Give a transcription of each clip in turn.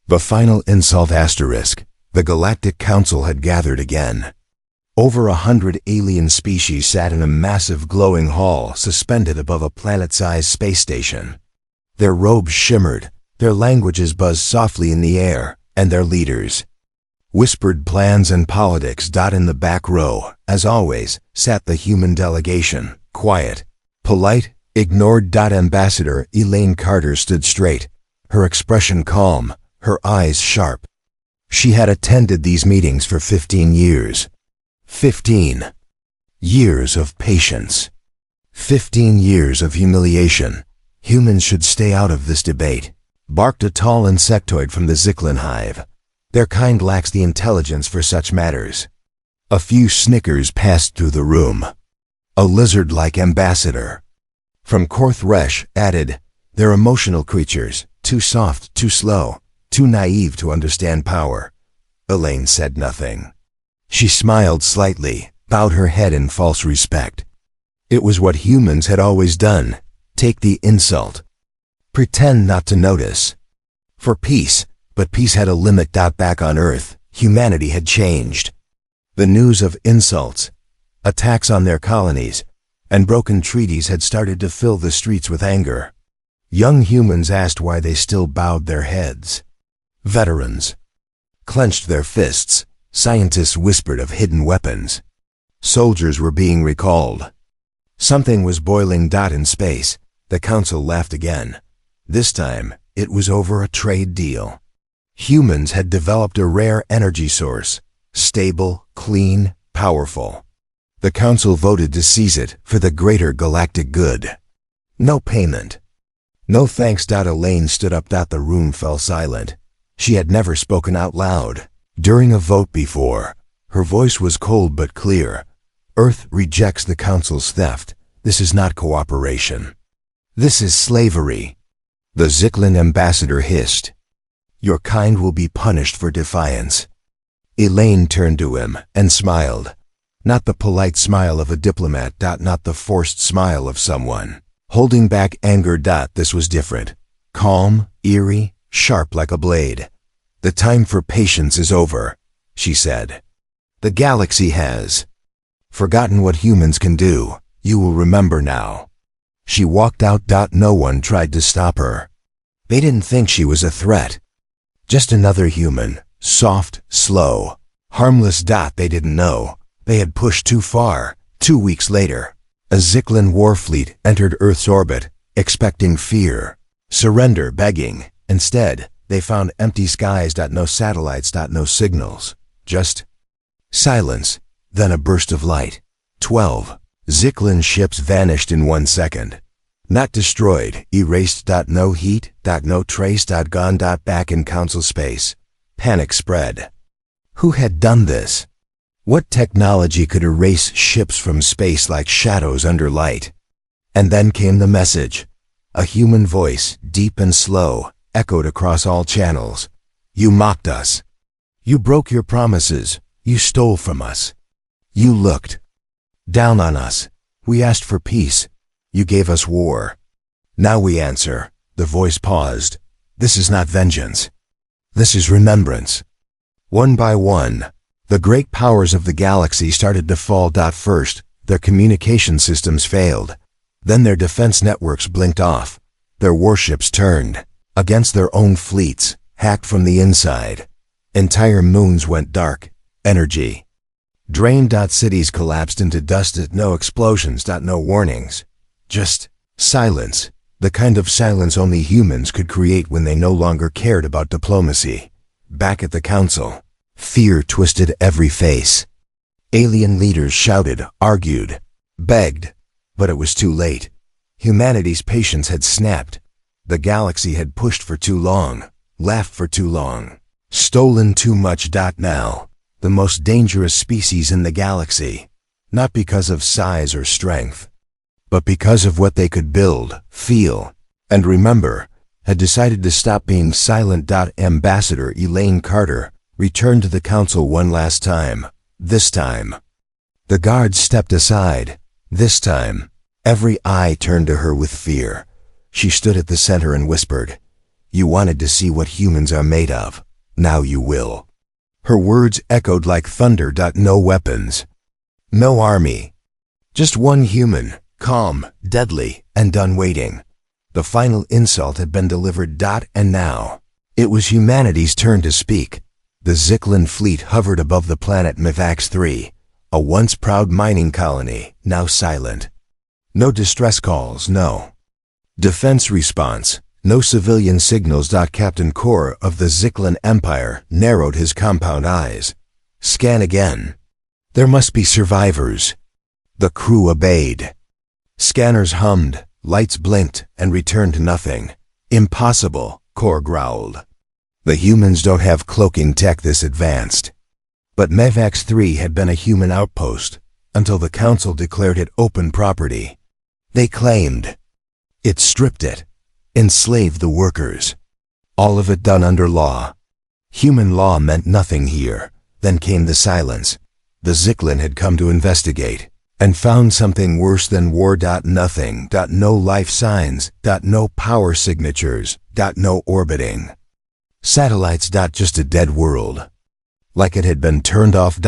The final insult asterisk. The Galactic Council had gathered again. Over 100 alien species sat in a massive glowing hall suspended above a planet-sized space station. Their robes shimmered, their languages buzzed softly in the air, and their leaders whispered plans and politics. In the back row, as always, sat the human delegation, quiet, polite, ignored. Ambassador Elaine Carter stood straight, her expression calm, her eyes sharp. She had attended these meetings for 15 years. 15 years of patience. 15 years of humiliation. Humans should stay out of this debate, barked a tall insectoid from the Zicklin hive. Their kind lacks the intelligence for such matters. A few snickers passed through the room. A lizard-like ambassador from Korth Resh added, "They're emotional creatures, too soft, too slow, too naive to understand power." Elaine said nothing. She smiled slightly, bowed her head in false respect. It was what humans had always done. Take the insult. Pretend not to notice. For peace, but peace had a limit. Back on Earth, humanity had changed. The news of insults, attacks on their colonies, and broken treaties had started to fill the streets with anger. Young humans asked why they still bowed their heads. Veterans clenched their fists. Scientists whispered of hidden weapons. Soldiers were being recalled. Something was boiling. In space, the council laughed again. This time, it was over a trade deal. Humans had developed a rare energy source, stable, clean, powerful. The council voted to seize it for the greater galactic good. No payment. No thanks. Elaine stood up. The room fell silent. She had never spoken out loud during a vote before. Her voice was cold but clear. Earth rejects the council's theft. This is not cooperation. This is slavery. The Zicklin ambassador hissed. Your kind will be punished for defiance. Elaine turned to him and smiled. Not the polite smile of a diplomat. Not the forced smile of someone holding back anger. This was different. Calm, eerie, sharp like a blade. The time for patience is over, she said. The galaxy has forgotten what humans can do. You will remember now. She walked out. No one tried to stop her. They didn't think she was a threat. Just another human, soft, slow, harmless. They didn't know. They had pushed too far. 2 weeks later, a Zicklin warfleet entered Earth's orbit, expecting fear, surrender, begging. Instead, they found empty skies. No satellites. No signals. Just silence. Then a burst of light. 12 Zicklin ships vanished in 1 second. Not destroyed, erased. No heat. No trace. Gone. Back in council space. Panic spread. Who had done this? What technology could erase ships from space like shadows under light? And then came the message. A human voice, deep and slow, echoed across all channels. You mocked us. You broke your promises. You stole from us. You looked down on us. We asked for peace. You gave us war. Now we answer. The voice paused. This is not vengeance. This is remembrance. One by one, the great powers of the galaxy started to fall. First, their communication systems failed. Then their defense networks blinked off. Their warships turned against their own fleets, hacked from the inside. Entire moons went dark. Energy drained. Cities collapsed into dust. No explosions. No warnings. Just silence. The kind of silence only humans could create when they no longer cared about diplomacy. Back at the council, fear twisted every face. Alien leaders shouted, argued, begged, but it was too late. Humanity's patience had snapped. The galaxy had pushed for too long, laughed for too long, stolen too much. Now, the most dangerous species in the galaxy, not because of size or strength, but because of what they could build, feel, and remember, had decided to stop being silent. Ambassador Elaine Carter returned to the council one last time. This time, the guards stepped aside. This time, every eye turned to her with fear. She stood at the center and whispered, You wanted to see what humans are made of. Now you will. Her words echoed like thunder. No weapons. No army. Just one human, calm, deadly, and done waiting. The final insult had been delivered. And now, it was humanity's turn to speak. The Zyklon fleet hovered above the planet Mavax 3, a once proud mining colony, now silent. No distress calls, no defense response, no civilian signals. Captain Kor of the Zyklon Empire narrowed his compound eyes. Scan again. There must be survivors. The crew obeyed. Scanners hummed, lights blinked, and returned to nothing. Impossible, Kor growled. The humans don't have cloaking tech this advanced. But Mavax 3 had been a human outpost, until the Council declared it open property. They claimed it stripped it, enslaved the workers. All of it done under law. Human law meant nothing here. Then came the silence. The Zyklon had come to investigate, and found something worse than war. Nothing. No life signs. No power signatures. No orbiting satellites. Just a dead world. Like it had been turned off.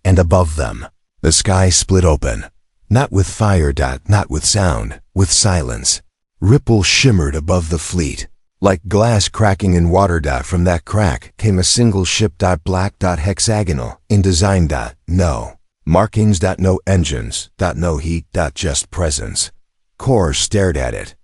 And above them, the sky split open. Not with fire. Not with sound. With silence. Ripples shimmered above the fleet, like glass cracking in water. From that crack came a single ship. Black. Hexagonal in design. No markings. No engines. No heat. Just presence. Kor stared at it.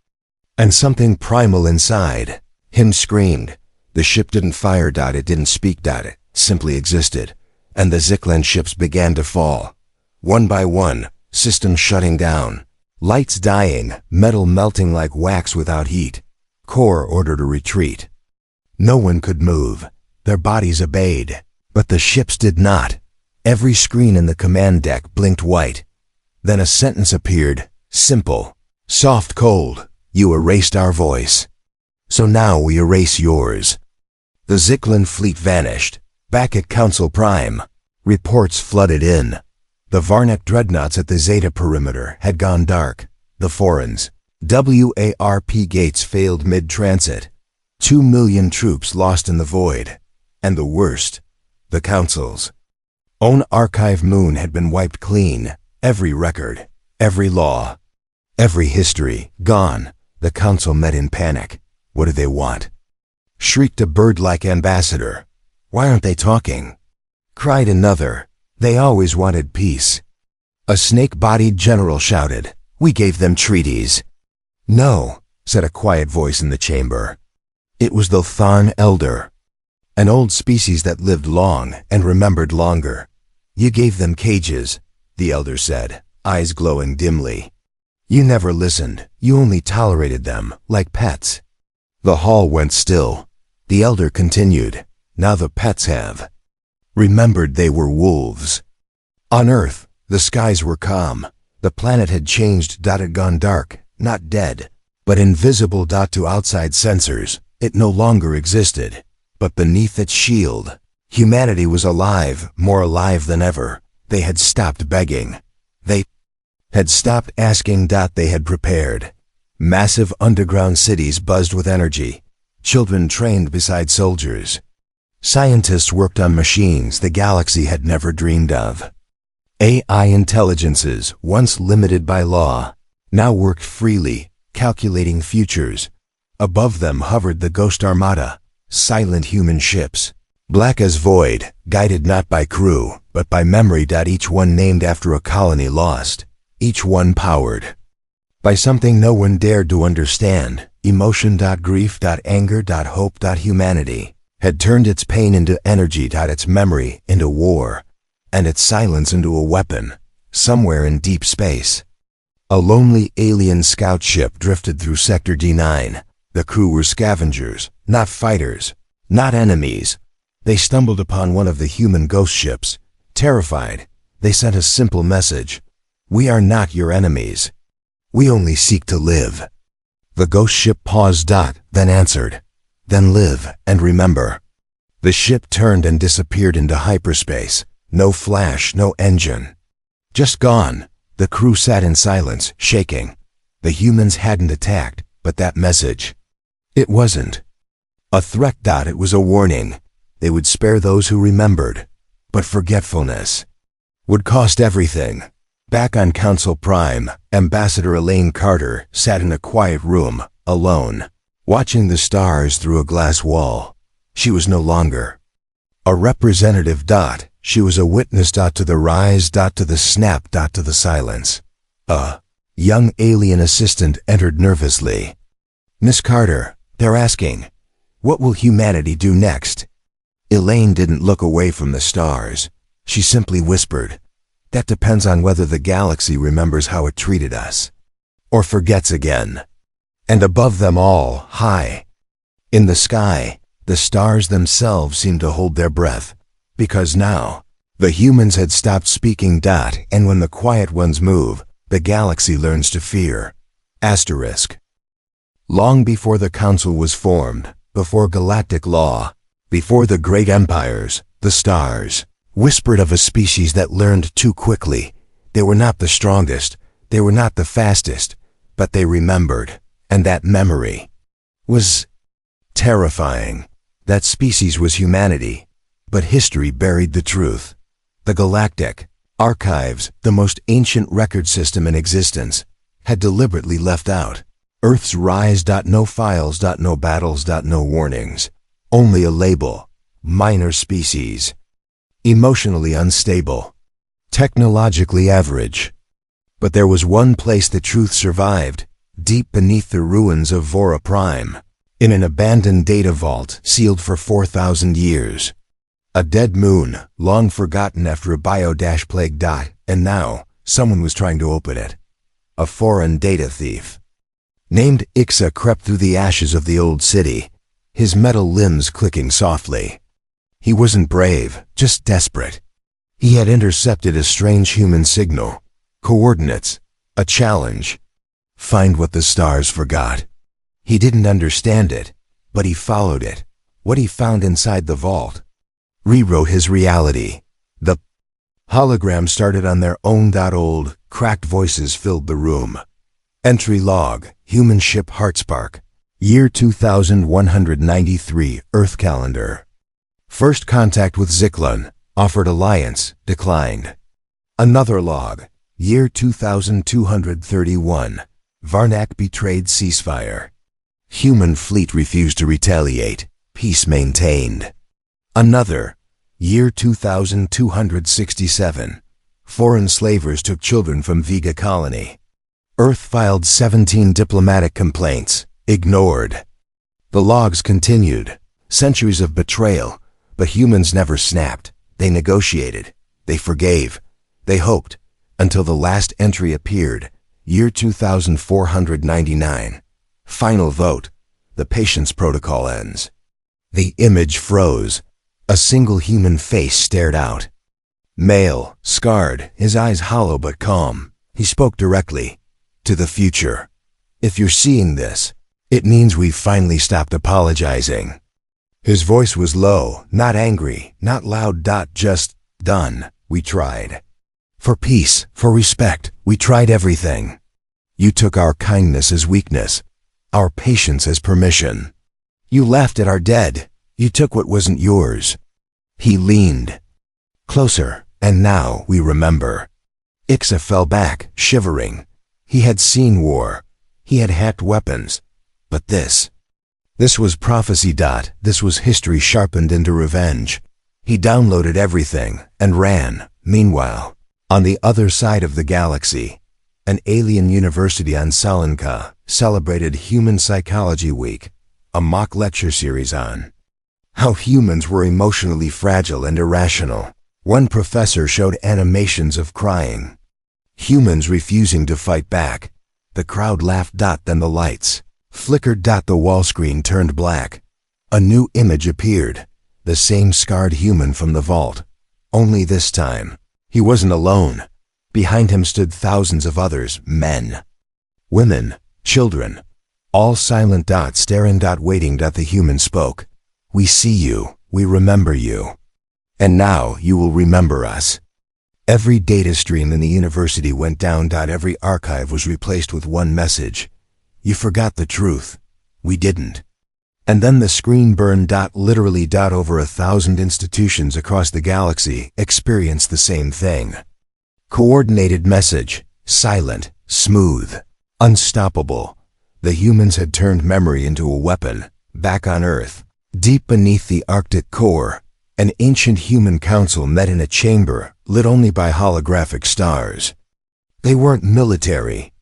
And something primal inside him screamed. The ship didn't fire. It didn't speak. It simply existed. And the Zyklon ships began to fall. One by one, systems shutting down. Lights dying, metal melting like wax without heat. Kor ordered a retreat. No one could move. Their bodies obeyed. But the ships did not. Every screen in the command deck blinked white. Then a sentence appeared, simple, soft, cold. You erased our voice. So now we erase yours. The Zyklon fleet vanished. Back at Council Prime, reports flooded in. The Varnek dreadnoughts at the Zeta perimeter had gone dark. The Forens, WARP gates failed mid-transit. 2 million troops lost in the void. And the worst, the Council's own archive moon had been wiped clean. Every record, every law, every history, gone. The Council met in panic. What do they want? Shrieked a bird-like ambassador. Why aren't they talking? Cried another. They always wanted peace. A snake-bodied general shouted. We gave them treaties. No, said a quiet voice in the chamber. It was the Tharn Elder, an old species that lived long and remembered longer. You gave them cages, the Elder said, eyes glowing dimly. You never listened. You only tolerated them, like pets. The hall went still. The Elder continued. Now the pets have remembered they were wolves. On Earth, the skies were calm. The planet had changed. It had gone dark, not dead, but invisible. To outside sensors, it no longer existed. But beneath its shield, humanity was alive, more alive than ever. They had stopped begging. They had stopped asking. They had prepared. Massive underground cities buzzed with energy. Children trained beside soldiers. Scientists worked on machines the galaxy had never dreamed of. AI intelligences, once limited by law, now worked freely, calculating futures. Above them hovered the Ghost Armada, silent human ships, black as void, guided not by crew, but by memory. Each one named after a colony lost, each one powered by something no one dared to understand. Emotion. Grief. Anger. Hope. Humanity had turned its pain into energy. Its memory into war, and its silence into a weapon, somewhere in deep space. A lonely alien scout ship drifted through Sector D9. The crew were scavengers, not fighters, not enemies. They stumbled upon one of the human ghost ships. Terrified, they sent a simple message. We are not your enemies. We only seek to live. The ghost ship paused. Then answered. Then live and remember. The ship turned and disappeared into hyperspace. No flash, no engine. Just gone. The crew sat in silence, shaking. The humans hadn't attacked, but that message. It wasn't A threat. It was a warning. They would spare those who remembered. But forgetfulness would cost everything. Back on Council Prime, Ambassador Elaine Carter sat in a quiet room, alone, watching the stars through a glass wall. She was no longer a representative. She was a witness. To the rise. To the snap. To the silence. A young alien assistant entered nervously. "Miss Carter, they're asking, what will humanity do next?" Elaine didn't look away from the stars. She simply whispered, "That depends on whether the galaxy remembers how it treated us, or forgets again." And above them all, high in the sky, the stars themselves seemed to hold their breath, because now the humans had stopped speaking. And when the quiet ones move, the galaxy learns to fear. Asterisk. Long before the Council was formed, before galactic law, before the great empires, the stars whispered of a species that learned too quickly. They were not the strongest, they were not the fastest, but they remembered, and that memory was terrifying. That species was humanity, but history buried the truth. The galactic archives, the most ancient record system in existence, had deliberately left out Earth's rise. No files. No battles. No warnings. Only a label. Minor species. Emotionally unstable. Technologically average. But there was one place the truth survived, deep beneath the ruins of Vora Prime, in an abandoned data vault sealed for 4,000 years. A dead moon, long forgotten after a bio-plague. And now, someone was trying to open it. A foreign data thief named Ixa crept through the ashes of the old city, his metal limbs clicking softly. He wasn't brave, just desperate. He had intercepted a strange human signal, coordinates, a challenge. Find what the stars forgot. He didn't understand it, but he followed it. What he found inside the vault rewrote his reality. The holograms started on their own. Old, cracked voices filled the room. Entry log, human ship Heartspark, year 2193, Earth calendar. First contact with Zyklon, offered alliance, declined. Another log, year 2231, Varnak betrayed ceasefire. Human fleet refused to retaliate, peace maintained. Another, year 2267, foreign slavers took children from Vega colony. Earth filed 17 diplomatic complaints, ignored. The logs continued, centuries of betrayal, but humans never snapped. They negotiated, they forgave, they hoped, until the last entry appeared, year 2499. Final vote, the patience protocol ends. The image froze. A single human face stared out. Male, scarred, his eyes hollow but calm. He spoke directly. To the future. If you're seeing this, it means we've finally stopped apologizing. His voice was low, not angry, not loud. Just, done. We tried. For peace, for respect, we tried everything. You took our kindness as weakness, our patience as permission. You laughed at our dead. You took what wasn't yours. He leaned closer, and now we remember. Ixa fell back, shivering. He had seen war. He had hacked weapons. But this was prophecy. This was history sharpened into revenge. He downloaded everything and ran. Meanwhile, on the other side of the galaxy, an alien university on Salenka celebrated Human Psychology Week, a mock lecture series on how humans were emotionally fragile and irrational. One professor showed animations of crying, humans refusing to fight back. The crowd laughed. Then the lights flickered. The wall screen turned black. A new image appeared, the same scarred human from the vault. Only this time, he wasn't alone. Behind him stood thousands of others, men, women, children, all silent. Staring. Waiting. The human spoke. We see you, we remember you. And now you will remember us. Every data stream in the university went down. Every archive was replaced with one message. You forgot the truth. We didn't. And then the screen burned. Literally. Over 1,000 institutions across the galaxy experienced the same thing. Coordinated message, silent, smooth, unstoppable. The humans had turned memory into a weapon. Back on Earth, deep beneath the Arctic core, an ancient human council met in a chamber lit only by holographic stars. They weren't military.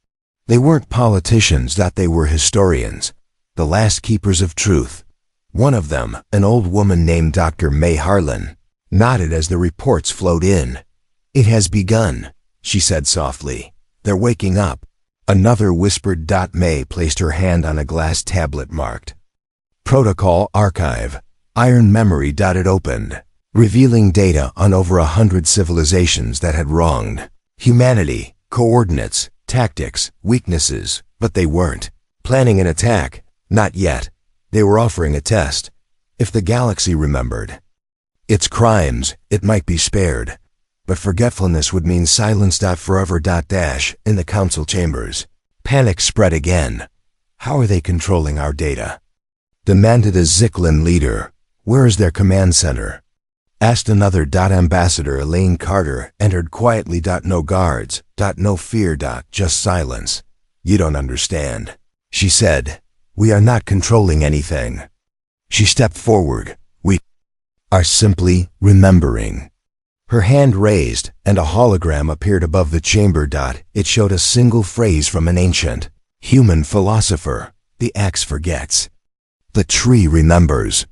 They weren't politicians. They were historians, the last keepers of truth. One of them, an old woman named Dr. May Harlan, nodded as the reports flowed in. "It has begun," she said softly. "They're waking up." Another whispered. May placed her hand on a glass tablet marked Protocol Archive. Iron memory. It opened, revealing data on over 100 civilizations that had wronged humanity, coordinates, tactics, weaknesses, but they weren't planning an attack. Not yet. They were offering a test. If the galaxy remembered its crimes, it might be spared. But forgetfulness would mean silence. Forever. In the council chambers, panic spread again. "How are they controlling our data?" demanded a Zicklin leader. "Where is their command center?" asked another. Ambassador Elaine Carter entered quietly. "No guards. No fear. Just silence." "You don't understand," she said. "We are not controlling anything." She stepped forward. "We are simply remembering." Her hand raised, and a hologram appeared above the chamber. It showed a single phrase from an ancient human philosopher. "The axe forgets. The tree remembers."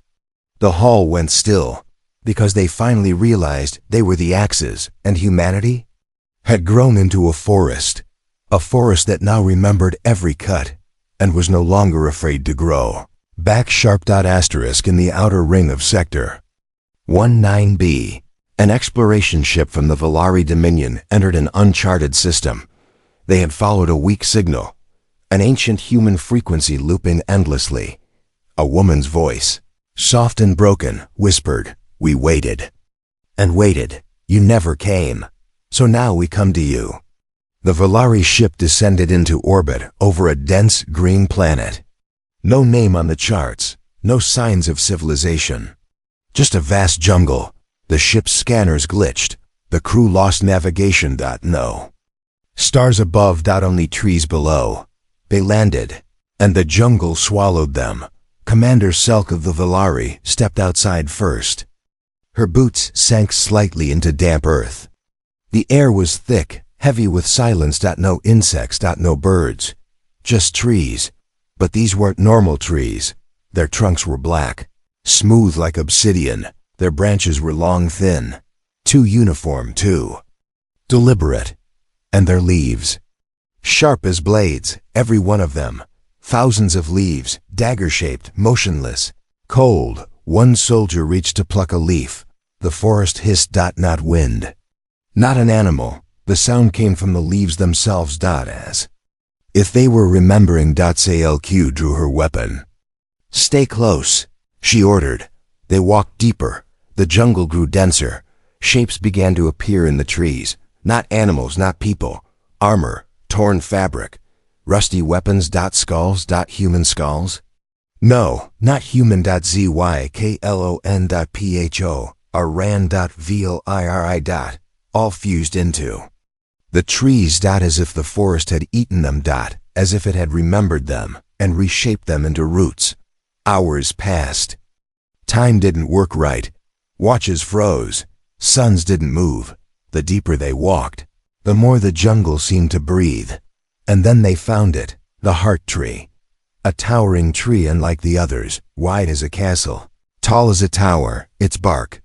The hall went still, because they finally realized they were the axes, and humanity had grown into a forest that now remembered every cut and was no longer afraid to grow. Back sharp. In the outer ring of Sector 19B, an exploration ship from the Valari Dominion entered an uncharted system. They had followed a weak signal, an ancient human frequency looping endlessly. A woman's voice, soft and broken, whispered, "We waited and waited. You never came. So now we come to you." The Valari ship descended into orbit over a dense green planet. No name on the charts, no signs of civilization. Just a vast jungle. The ship's scanners glitched. The crew lost navigation. No stars above. Only trees below. They landed, and the jungle swallowed them. Commander Selk of the Valari stepped outside first. Her boots sank slightly into damp earth. The air was thick, heavy with silence. No insects. No birds. Just trees. But these weren't normal trees. Their trunks were black, smooth like obsidian. Their branches were long, thin, too uniform, too deliberate. And their leaves, sharp as blades, every one of them. Thousands of leaves, dagger-shaped, motionless, cold. One soldier reached to pluck a leaf. The forest hissed. Not wind. Not an animal. The sound came from the leaves themselves. As if they were remembering. CLQ drew her weapon. "Stay close," she ordered. They walked deeper. The jungle grew denser. Shapes began to appear in the trees. Not animals, not people. Armor, torn fabric, rusty weapons. Skulls. Human skulls. No, not human. ZYKLON.PHO. Aran.VLIRI. All fused into the trees. As if the forest had eaten them. As if it had remembered them and reshaped them into roots. Hours passed. Time didn't work right. Watches froze. Suns didn't move. The deeper they walked, the more the jungle seemed to breathe. And then they found it, the heart tree. A towering tree unlike the others, wide as a castle, tall as a tower. Its bark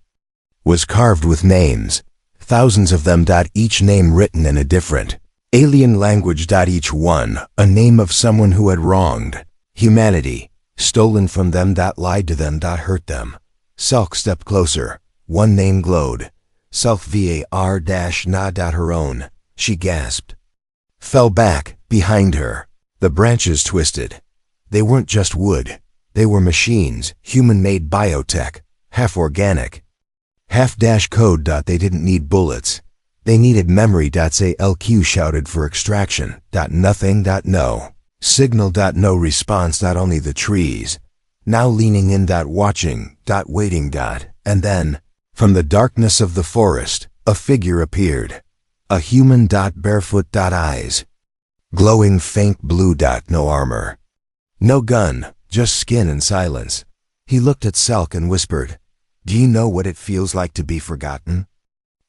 was carved with names, thousands of them. Each name written in a different alien language. Each one a name of someone who had wronged humanity, stolen from them. Lied to them. Hurt them. Selk stepped closer. One name glowed. Self VAR-na. Her own. She gasped. Fell back, behind her. The branches twisted. They weren't just wood. They were machines, human-made biotech, half organic, half code. They didn't need bullets. They needed memory. Say LQ shouted for extraction. Nothing. No signal. No response. Only the trees. now leaning in, watching, waiting, and then, from the darkness of the forest, a figure appeared. A human, barefoot, eyes. Glowing faint blue, no armor. No gun, just skin and silence. He looked at Selk and whispered, "Do you know what it feels like to be forgotten?"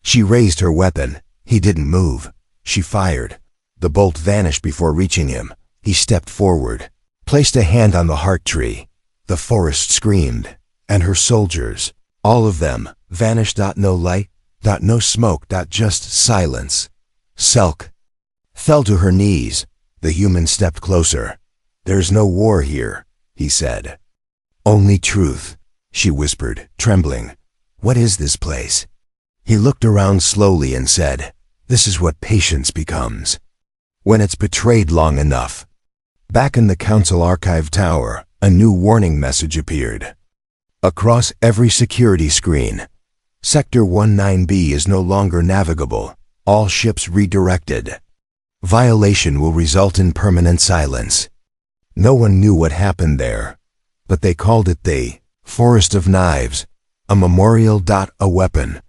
She raised her weapon. He didn't move. She fired. The bolt vanished before reaching him. He stepped forward, placed a hand on the heart tree. The forest screamed, and her soldiers, all of them, vanished. No light, no smoke, just silence. Selk fell to her knees. The human stepped closer. "There's no war here," he said. "Only truth," she whispered, trembling. "What is this place?" He looked around slowly and said, "This is what patience becomes, when it's betrayed long enough." Back in the Council Archive Tower, a new warning message appeared. Across every security screen, Sector 19B is no longer navigable. All ships redirected. Violation will result in permanent silence. No one knew what happened there, but they called it the Forest of Knives, a memorial, a weapon,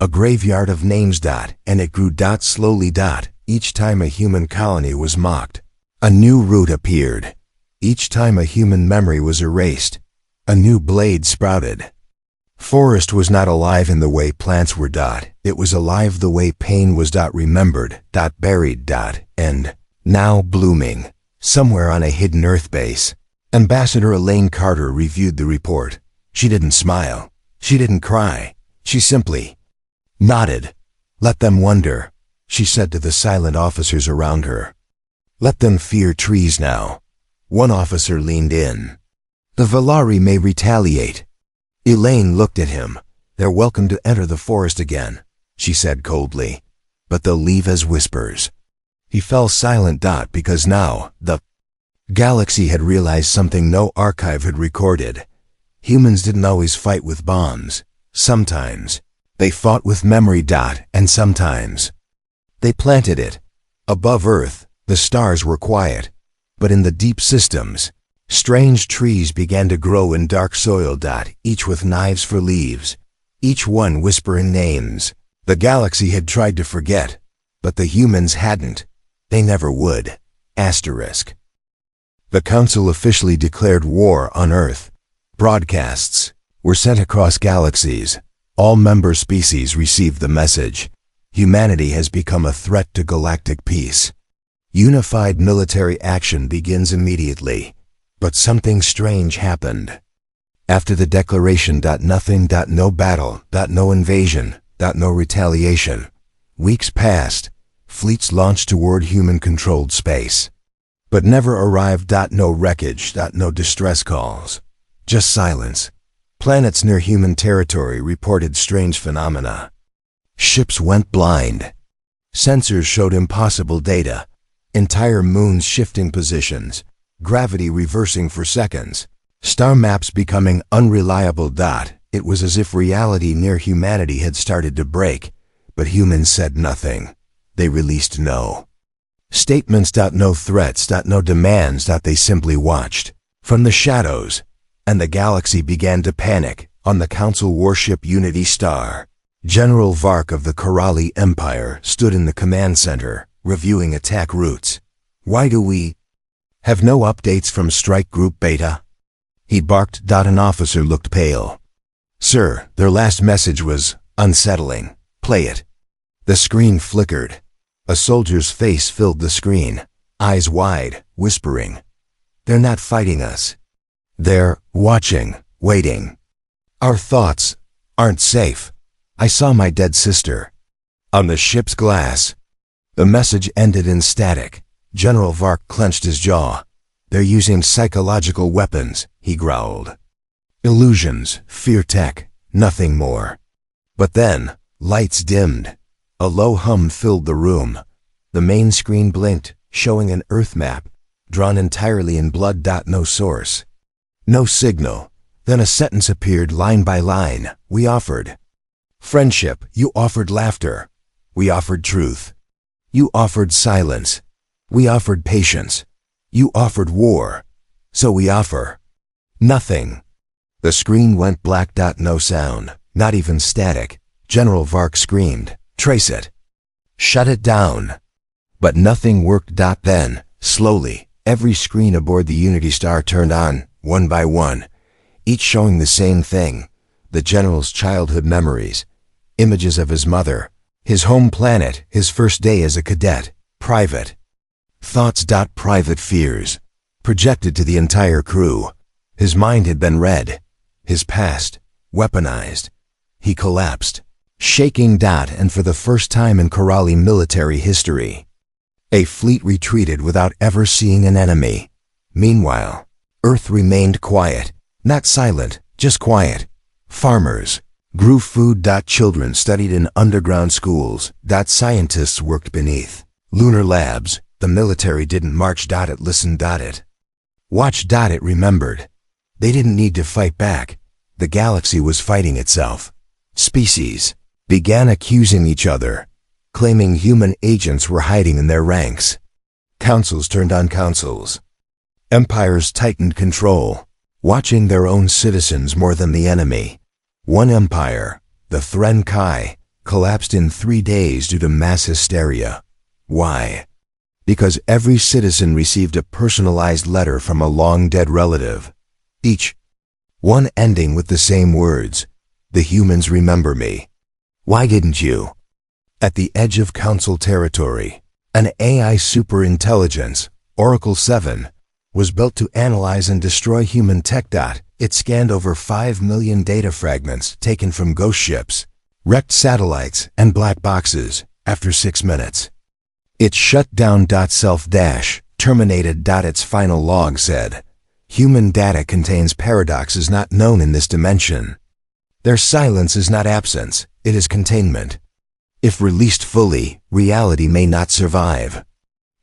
a graveyard of names, and it grew, slowly, each time a human colony was mocked. A new route appeared. Each time a human memory was erased, a new blade sprouted. Forest was not alive in the way plants were, it was alive the way pain was, remembered, buried, and now blooming, somewhere on a hidden Earth base. Ambassador Elaine Carter reviewed the report. She didn't smile. She didn't cry. She simply nodded. "Let them wonder," she said to the silent officers around her. "Let them fear trees now." One officer leaned in. "The Valari may retaliate." Elaine looked at him. "They're welcome to enter the forest again," she said coldly, "but they'll leave as whispers." He fell silent, because now, the galaxy had realized something no archive had recorded. Humans didn't always fight with bombs. Sometimes, they fought with memory, and sometimes, they planted it. Above Earth, the stars were quiet, but in the deep systems, strange trees began to grow in dark soil, each with knives for leaves, each one whispering names. The galaxy had tried to forget, but the humans hadn't. They never would. The Council officially declared war on Earth. Broadcasts were sent across galaxies. All member species received the message. Humanity has become a threat to galactic peace. Unified military action begins immediately. But something strange happened. After the declaration, nothing, no battle, no invasion, no retaliation. Weeks passed. Fleets launched toward human-controlled space, but never arrived. No wreckage, no distress calls. Just silence. Planets near human territory reported strange phenomena. Ships went blind. Sensors showed impossible data. Entire moons shifting positions. Gravity reversing for seconds. Star maps becoming unreliable. It was as if reality near humanity had started to break, but humans said nothing. They released no statements. No threats. No demands. They simply watched from the shadows, and the galaxy began to panic. On the Council warship Unity Star, General Vark of the Corelli Empire stood in the command center, reviewing attack routes. "Why do we have no updates from Strike Group Beta?" he barked. An officer looked pale. "Sir, their last message was unsettling. Play it." The screen flickered. A soldier's face filled the screen, eyes wide, whispering, "They're not fighting us. They're watching, waiting. Our thoughts aren't safe. I saw my dead sister on the ship's glass." The message ended in static. General Vark clenched his jaw. "They're using psychological weapons," he growled. "Illusions, fear tech, nothing more." But then, lights dimmed. A low hum filled the room. The main screen blinked, showing an Earth map, drawn entirely in blood. No source. No signal. Then a sentence appeared line by line. "We offered friendship. You offered laughter. We offered truth. You offered silence. We offered patience. You offered war. So we offer Nothing. The screen went black. No sound, not even static. General Vark screamed, "Trace it! Shut it down!" But nothing worked. Then, slowly, every screen aboard the Unity Star turned on, one by one, each showing the same thing: the General's childhood memories, images of his mother, his home planet, his first day as a cadet, private thoughts. Private fears, projected to the entire crew. His mind had been read, his past weaponized. He collapsed, shaking. And for the first time in Corelli military history, a fleet retreated without ever seeing an enemy. Meanwhile, Earth remained quiet, not silent, just quiet. Farmers grew food. Children studied in underground schools. Scientists worked beneath lunar labs. The military didn't march. It listened. It watched. It remembered. They didn't need to fight back. The galaxy was fighting itself. Species began accusing each other, claiming human agents were hiding in their ranks. Councils turned on councils. Empires tightened control, watching their own citizens more than the enemy. One empire, the Thren Kai, collapsed in 3 days due to mass hysteria. Why? Because every citizen received a personalized letter from a long-dead relative. Each one ending with the same words: "The humans remember me. Why didn't you?" At the edge of Council territory, an AI superintelligence, Oracle 7, was built to analyze and destroy human tech. It scanned over 5 million data fragments taken from ghost ships, wrecked satellites, and black boxes. After 6 minutes, it shut down. Self-terminated. Its final log said, "Human data contains paradoxes not known in this dimension. Their silence is not absence, it is containment. If released fully, reality may not survive."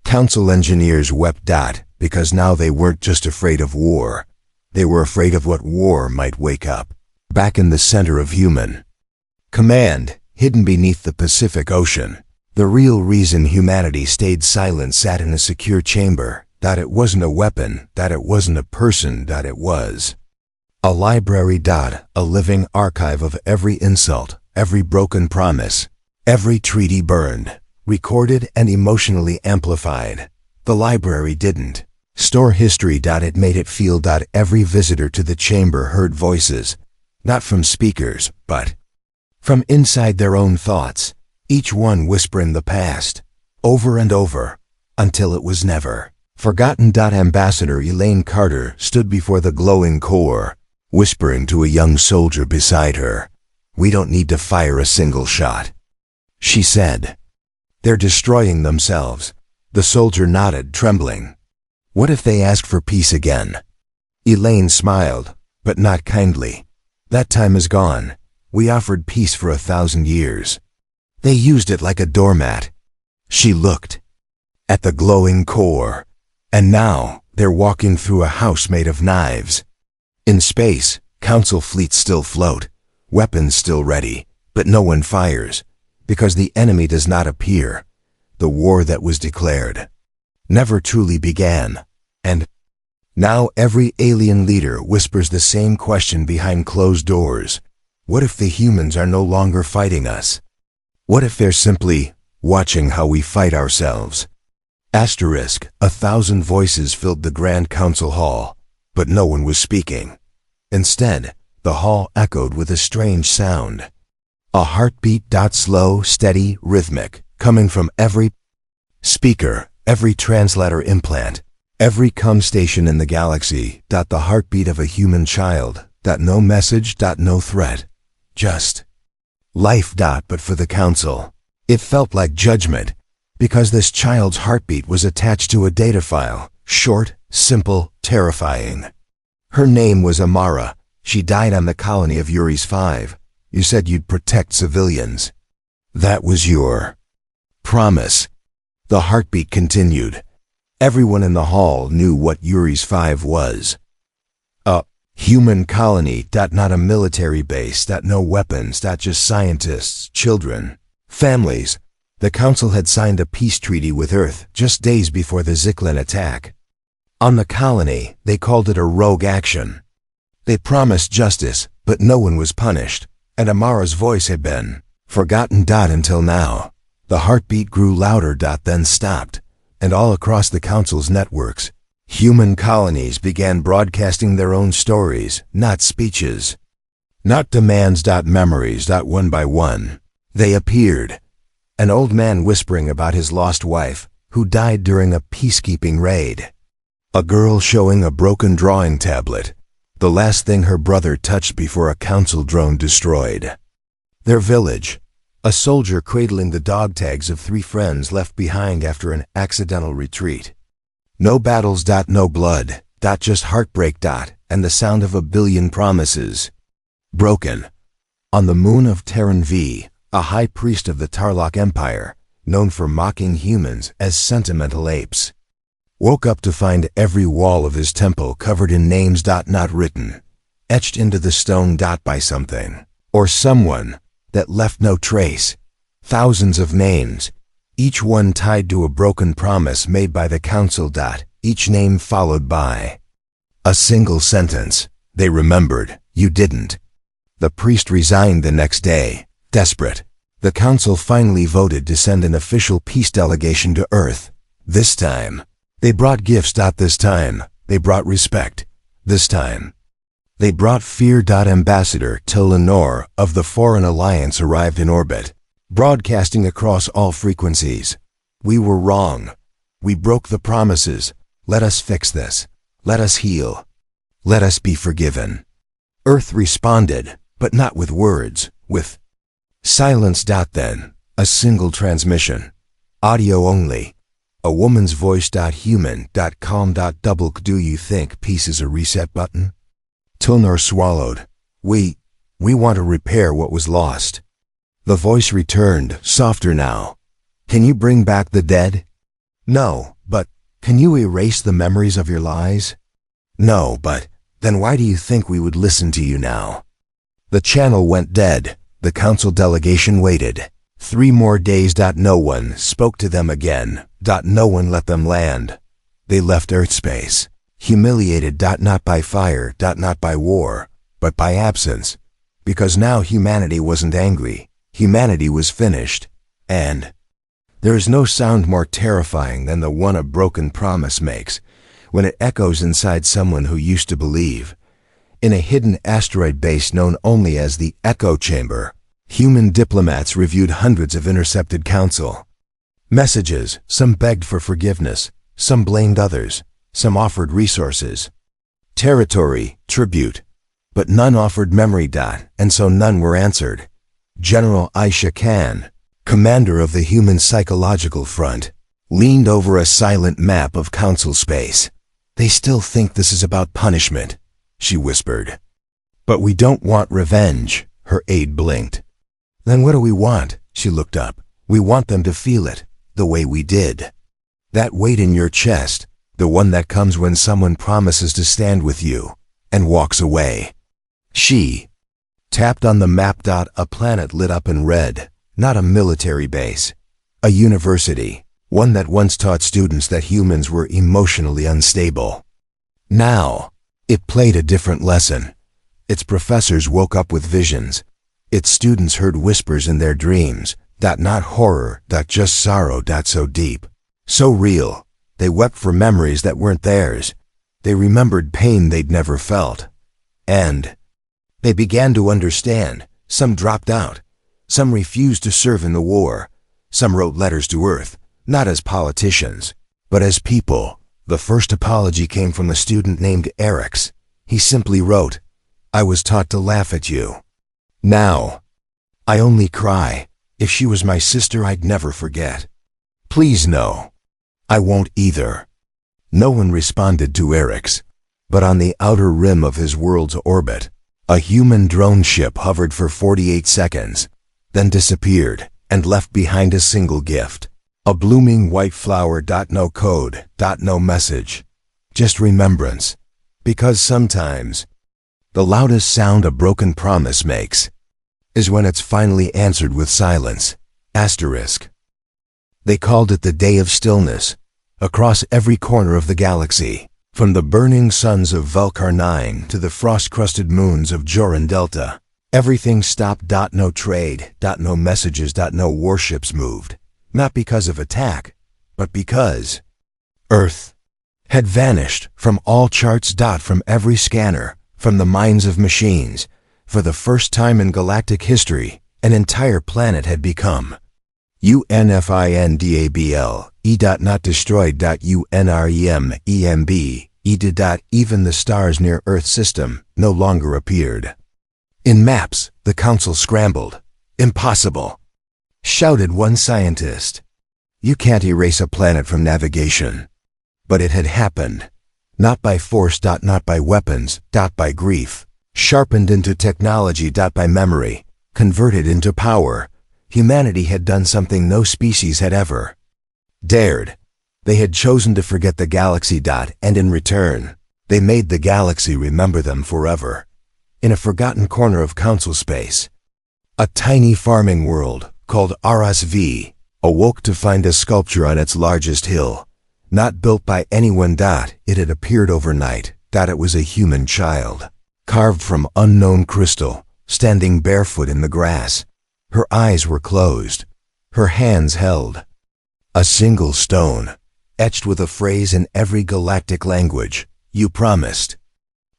Council engineers wept. Because now they weren't just afraid of war. They were afraid of what war might wake up back in the center of human command, hidden beneath the Pacific Ocean. The real reason humanity stayed silent sat in a secure chamber. It wasn't a weapon. It wasn't a person. It was a library. A living archive of every insult, every broken promise, every treaty burned, recorded, and emotionally amplified. The library didn't store history. It made it feel. Every visitor to the chamber heard voices, not from speakers, but from inside their own thoughts, each one whispering the past, over and over, until it was never forgotten. Ambassador Elaine Carter stood before the glowing core, whispering to a young soldier beside her, "We don't need to fire a single shot," she said. "They're destroying themselves." The soldier nodded, trembling. "What if they ask for peace again?" Elaine smiled, but not kindly. "That time is gone. We offered peace for 1,000 years. They used it like a doormat." She looked at the glowing core, and now they're walking through a house made of knives. In space, Council fleets still float, weapons still ready, but no one fires, because the enemy does not appear. The war that was declared never truly began. And now every alien leader whispers the same question behind closed doors. What if the humans are no longer fighting us? What if they're simply watching how we fight ourselves? 1,000 voices filled the Grand Council Hall, but no one was speaking. Instead, the hall echoed with a strange sound. A heartbeat. Slow, steady, rhythmic, coming from every speaker, every translator implant, every comm station in the galaxy. The heartbeat of a human child. No message. No threat. Just life. But for the Council, it felt like judgment, because this child's heartbeat was attached to a data file, short, simple, terrifying. Her name was Amara. She died on the colony of Uri's 5. You said you'd protect civilians. That was your promise. The heartbeat continued. Everyone in the hall knew what Uri's 5 was. A human colony. Not a military base. No weapons. Just scientists, children, families. The Council had signed a peace treaty with Earth just days before the Zyklin attack. On the colony, they called it a rogue action. They promised justice, but no one was punished, and Amara's voice had been forgotten. Until now. The heartbeat grew louder. Then stopped, and all across the council's networks, human colonies began broadcasting their own stories, not speeches, not demands. Memories. One by one, they appeared. An old man whispering about his lost wife, who died during a peacekeeping raid. A girl showing a broken drawing tablet, the last thing her brother touched before a council drone destroyed their village. A soldier cradling the dog tags of 3 friends left behind after an accidental retreat. No battles. No blood. Just heartbreak. And the sound of a billion promises broken. On the moon of Terran V, a high priest of the Tarlock Empire, known for mocking humans as sentimental apes, woke up to find every wall of his temple covered in names. Not written, etched into the stone. By something, or someone, that left no trace. Thousands of names, each one tied to a broken promise made by the council. Each name followed by a single sentence: they remembered, you didn't. The priest resigned the next day, desperate. The council finally voted to send an official peace delegation to Earth. This time, they brought gifts. This time, they brought respect. This time, they brought fear. Ambassador Till Lenore of the Foreign Alliance arrived in orbit, broadcasting across all frequencies. We were wrong. We broke the promises. Let us fix this. Let us heal. Let us be forgiven. Earth responded, but not with words, with silence. Then, a single transmission. Audio only. A woman's voice. Human. Calm. Double. Do you think peace is a reset button? Tilnor swallowed. We want to repair what was lost. The voice returned, softer now. Can you bring back the dead? No, but can you erase the memories of your lies? No, but then why do you think we would listen to you now? The channel went dead. The council delegation waited. 3 more days. No one spoke to them again. No one let them land. They left Earth space. Humiliated. Not by fire. Not by war, but by absence. Because now humanity wasn't angry. Humanity was finished. And there is no sound more terrifying than the one a broken promise makes, when it echoes inside someone who used to believe. In a hidden asteroid base known only as the Echo Chamber, human diplomats reviewed hundreds of intercepted council messages. Some begged for forgiveness, some blamed others, some offered resources, territory, tribute, but none offered memory. And so none were answered. General Aisha Khan, commander of the Human Psychological Front, leaned over a silent map of council space. They still think this is about punishment, she whispered. But we don't want revenge, her aide blinked. Then what do we want? She looked up. We want them to feel it, the way we did. That weight in your chest, the one that comes when someone promises to stand with you and walks away. She tapped on the map. A planet lit up in red, not a military base, a university, one that once taught students that humans were emotionally unstable. Now, it played a different lesson. Its professors woke up with visions. Its students heard whispers in their dreams. Not horror. Just sorrow. So deep, so real. They wept for memories that weren't theirs. They remembered pain they'd never felt. And they began to understand. Some dropped out. Some refused to serve in the war. Some wrote letters to Earth, not as politicians, but as people. The first apology came from a student named Erix. He simply wrote, I was taught to laugh at you. Now, I only cry. If she was my sister, I'd never forget. Please no. I won't either. No one responded to Erix, but on the outer rim of his world's orbit, a human drone ship hovered for 48 seconds, then disappeared and left behind a single gift. A blooming white flower. No code. No message. Just remembrance. Because sometimes, the loudest sound a broken promise makes is when it's finally answered with silence. Asterisk. They called it the Day of Stillness. Across every corner of the galaxy, From the burning suns of Vulcar-9 to the frost-crusted moons of Joran Delta, everything stopped. No trade, no messages, no warships moved. Not because of attack, but because Earth had vanished from all charts. From every scanner, from the minds of machines. For the first time in galactic history, an entire planet had become UNFINDABL, not destroyed. UNREM, even the stars near Earth's system no longer appeared. In maps, the council scrambled. Impossible, shouted one scientist. You can't erase a planet from navigation. But it had happened. Not by force. Not by weapons. By grief. Sharpened into technology. By memory. Converted into power. Humanity had done something no species had ever dared. They had chosen to forget the galaxy. And in return, they made the galaxy remember them forever. In a forgotten corner of council space, a tiny farming world called RSV awoke to find a sculpture on its largest hill. Not built by anyone. It had appeared overnight. It was a human child, carved from unknown crystal, standing barefoot in the grass. Her eyes were closed. Her hands held a single stone, etched with a phrase in every galactic language. You promised.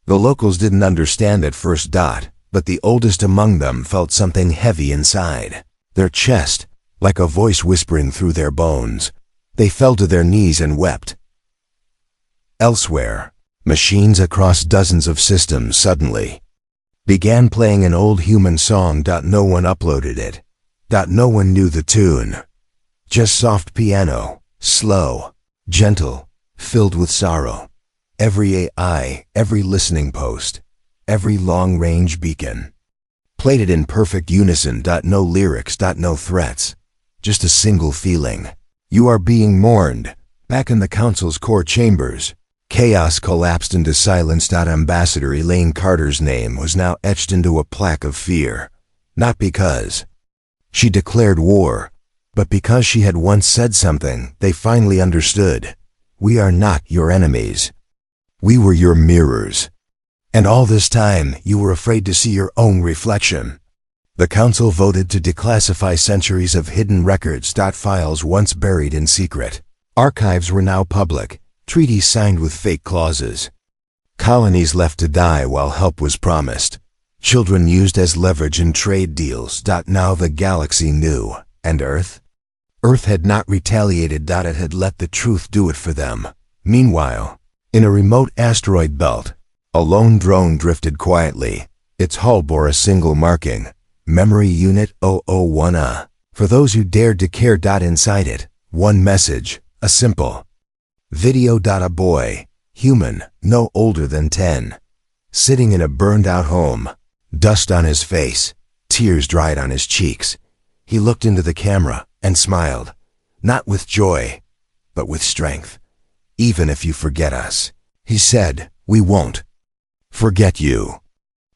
The locals didn't understand at first. But the oldest among them felt something heavy inside their chest, like a voice whispering through their bones. They fell to their knees and wept. Elsewhere, machines across dozens of systems suddenly began playing an old human song. No one uploaded it. No one knew the tune. Just soft piano, slow, gentle, filled with sorrow. Every AI, every listening post, every long-range beacon played it in perfect unison. No lyrics, no threats, just a single feeling. You are being mourned. Back in the council's core chambers, chaos collapsed into silence. Ambassador Elaine Carter's name was now etched into a plaque of fear. Not because she declared war, but because she had once said something they finally understood. We are not your enemies. We were your mirrors. And all this time, you were afraid to see your own reflection. The council voted to declassify centuries of hidden records. Files once buried in secret. Archives were now public, treaties signed with fake clauses. Colonies left to die while help was promised. Children used as leverage in trade deals. Now the galaxy knew. And Earth? Earth had not retaliated. It had let the truth do it for them. Meanwhile, in a remote asteroid belt, a lone drone drifted quietly. Its hull bore a single marking. Memory Unit 001A. For those who dared to care. Inside it, one message, a simple video. A boy, human, no older than 10, sitting in a burned-out home, dust on his face, tears dried on his cheeks. He looked into the camera and smiled, not with joy, but with strength. Even if you forget us, he said, we won't forget you.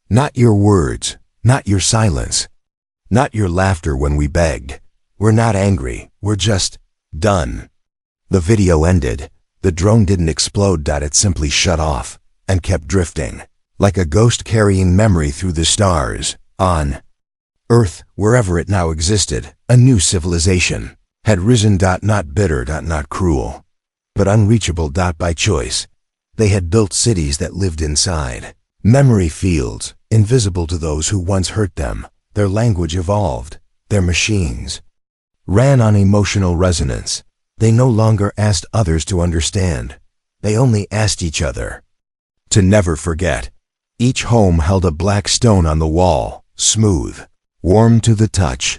Not your words, not your silence, not your laughter when we begged. We're not angry, we're just done. The video ended. The drone didn't explode. It simply shut off and kept drifting, like a ghost carrying memory through the stars. On Earth, wherever it now existed, a new civilization had risen. Not bitter, not cruel, but unreachable. By choice. They had built cities that lived inside memory fields, invisible to those who once hurt them. Their language evolved. Their machines ran on emotional resonance. They no longer asked others to understand. They only asked each other to never forget. Each home held a black stone on the wall, smooth, warm to the touch.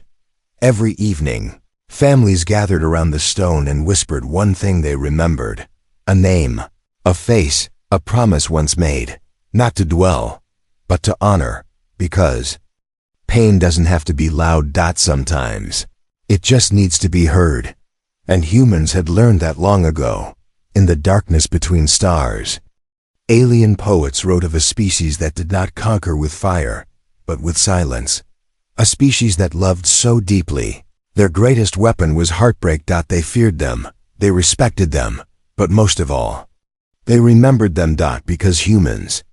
Every evening, families gathered around the stone and whispered one thing they remembered. A name, a face, a promise once made. Not to dwell, but to honor, because pain doesn't have to be loud. Sometimes it just needs to be heard. And humans had learned that long ago. In the darkness between stars, alien poets wrote of a species that did not conquer with fire, but with silence. A species that loved so deeply, their greatest weapon was heartbreak. They feared them, they respected them, but most of all, They remembered them, because humans,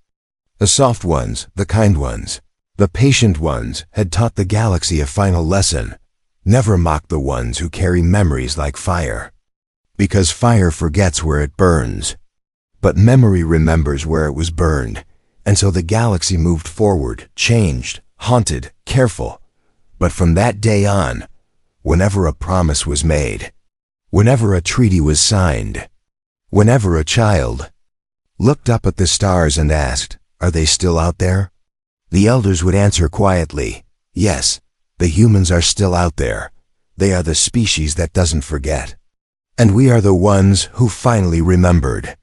the soft ones, the kind ones, the patient ones, had taught the galaxy a final lesson. Never mock the ones who carry memories like fire. Because fire forgets where it burns, but memory remembers where it was burned. And so the galaxy moved forward, changed, haunted, careful. But from that day on, whenever a promise was made, whenever a treaty was signed, whenever a child looked up at the stars and asked, "Are they still out there?" the elders would answer quietly, "Yes, the humans are still out there. They are the species that doesn't forget. And we are the ones who finally remembered."